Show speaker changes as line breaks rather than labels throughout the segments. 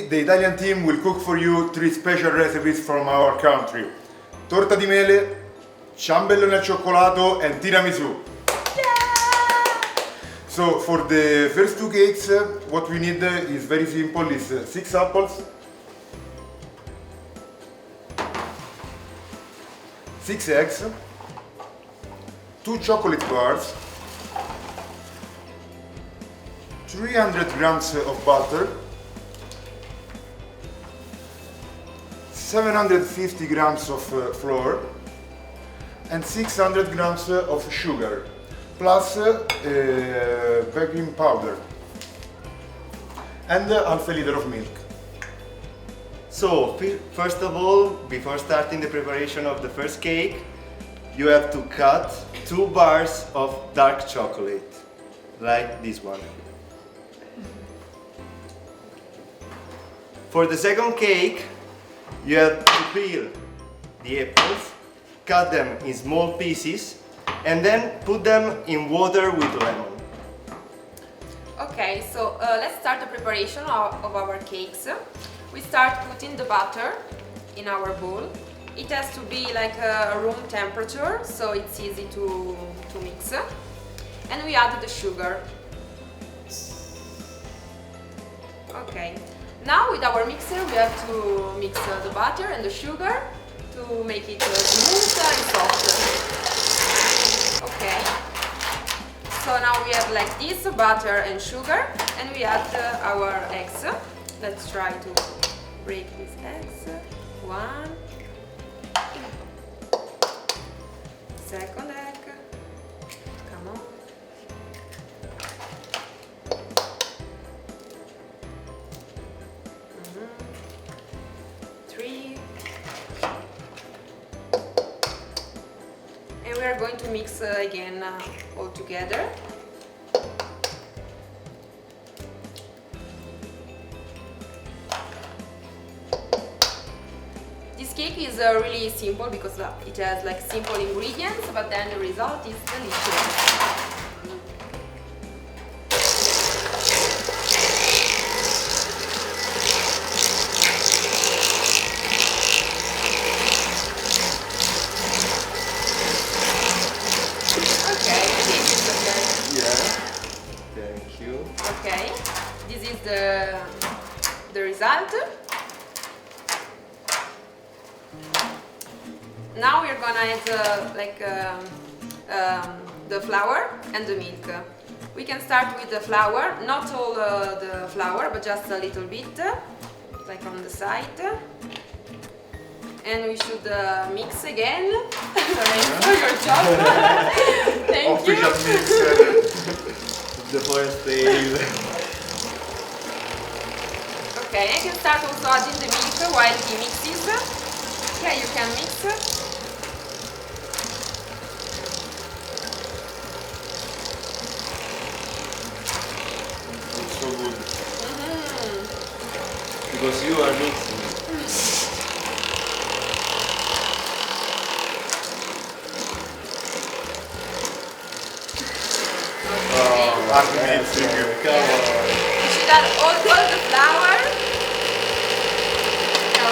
the Italian team will cook for you 3 special recipes from our country. Torta di mele, ciambellone al cioccolato and tiramisù. So for the first 2 cakes, what we need is very simple, is 6 apples, 6 eggs, 2 chocolate bars, 300 grams of butter, 750 grams of flour, and 600 grams of sugar, plus baking powder, and half a liter of milk.
So, first of all, before starting the preparation of the first cake, you have to cut 2 bars of dark chocolate, like this one. For the second cake, you have to peel the apples, cut them in small pieces, and then put them in water with lemon.
Okay, so let's start the preparation of our cakes. We start putting the butter in our bowl. It has to be like room temperature, so it's easy to mix. And we add the sugar. Okay, now with our mixer we have to mix the butter and the sugar to make it smooth and soft. Okay, so now we have like this butter and sugar, and we add our eggs. Let's try to break these eggs. 1, second egg, come on. Three. And we are going to mix again all together. This cake is really simple because it has like simple ingredients, but then the result is delicious. Okay, this is the result. Now we're gonna add the flour and the milk. We can start with the flour, not all the flour, but just a little bit, like on the side. And we should mix again. Thanks for your job. Thank you.
The first thing.
Okay, I can start also adding the milk while he mixes. Yeah, you can mix.
It's so good. Because you are mixing.
Amazing.
Come on.
You should add all the flour. Go.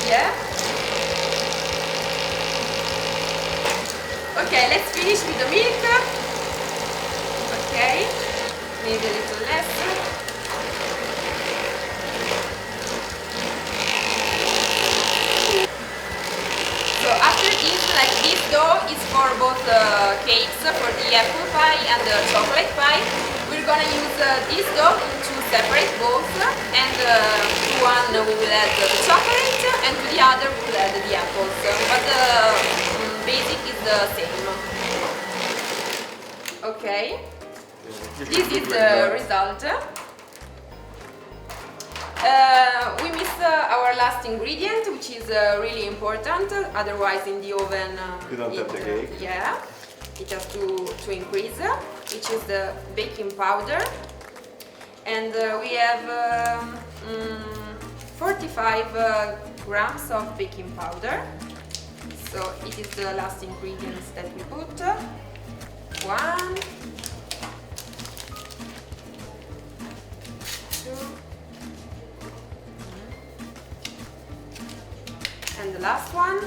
Yeah? Okay, let's finish with the milk. Okay, maybe a little less. So after this, like this dough is for both cakes, for the apple pie and the chocolate pie. We're gonna use this dough in 2 separate bowls, and to one we will add the chocolate, and to the other we will add the apples. But the basic is the same. Okay, this is the result. We missed our last ingredient, which is really important. Otherwise, in the oven,
you don't have the cake.
Yeah, it has to increase, which is the baking powder. And we have 45 grams of baking powder. So So it is the last ingredients that we put. 1, 2, and the last one.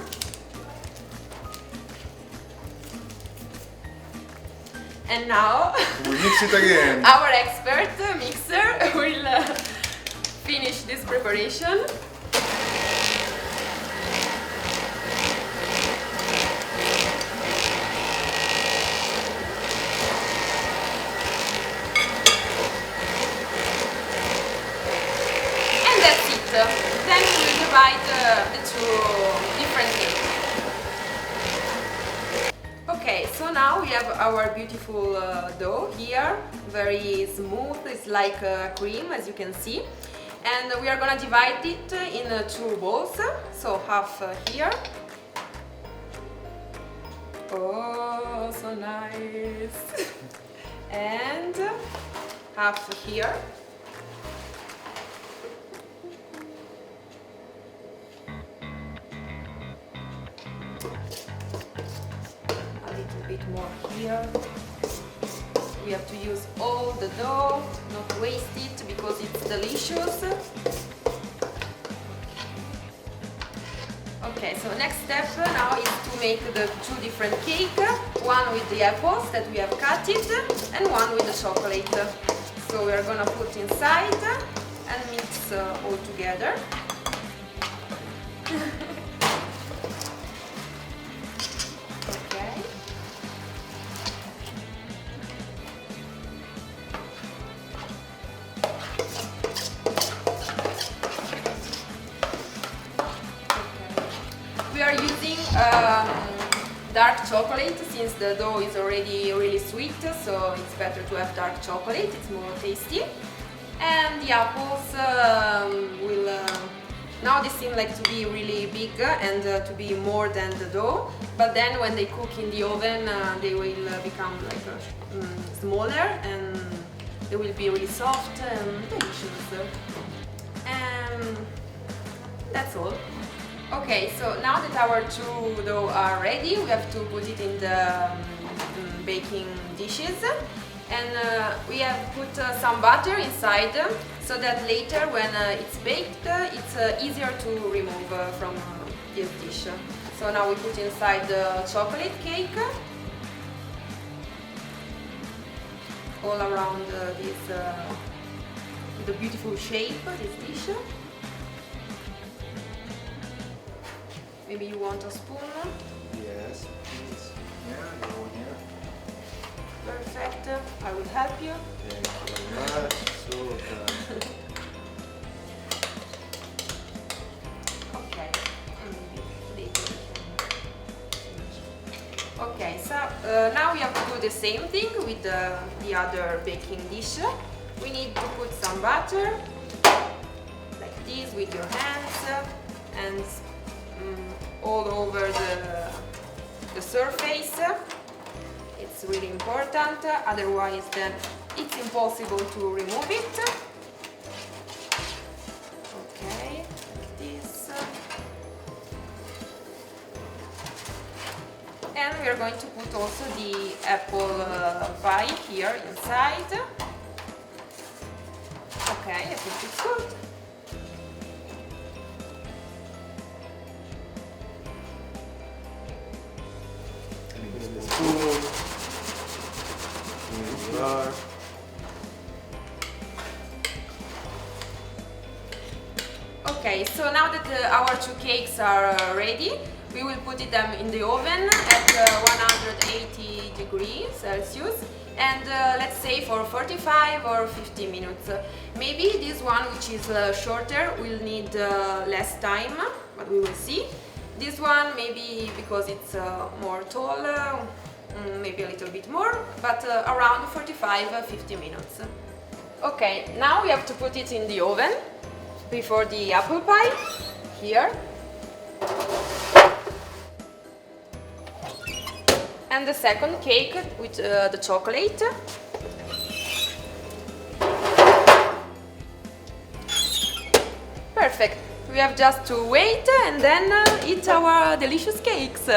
And now
We mix it again.
our expert mixer will finish this preparation. And that's it. Then we will divide the two different cakes. Okay, so now we have our beautiful dough here, very smooth, it's like a cream as you can see. And we are gonna divide it in two bowls, so half here. Oh, so nice! And half here. A little bit more here. We have to use all the dough, not waste it because it's delicious. Okay, so next step now is to make the two different cake, one with the apples that we have cut it and one with the chocolate. So we are gonna put inside and mix all together. Okay. We are using dark chocolate since the dough is already really sweet, so it's better to have dark chocolate, it's more tasty. And the apples will, now they seem like to be really big and to be more than the dough, but then when they cook in the oven they will become like smaller and they will be really soft and delicious. And that's all. Okay, so now that our two dough are ready, we have to put it in the baking dishes, and we have put some butter inside so that later when it's baked it's easier to remove from this dish. So now we put inside the chocolate cake all around the beautiful shape, this dish. Maybe you want a spoon?
Yes, please.
Yeah, go here.
Perfect. I will help you.
Thank you very much. So good.
Okay. And maybe later we can. Okay, so now we have to do the same thing with the other baking dish. We need to put some butter, like this, with your hands, and all over the surface. It's really important, otherwise then it's impossible to remove it. Okay, like this. And we are going to put also the apple pie here inside. Okay, I think it's good.
Spoon. Here we are.
Okay, so now that our two cakes are ready, we will put them in the oven at 180 degrees Celsius and let's say for 45 or 50 minutes. Maybe this one, which is shorter, will need less time, but we will see. This one maybe because it's more tall, maybe a little bit more, but around 45-50 minutes. Okay, now we have to put it in the oven before the apple pie, here. And the second cake with the chocolate. Perfect. We have just to wait and then eat our delicious cakes.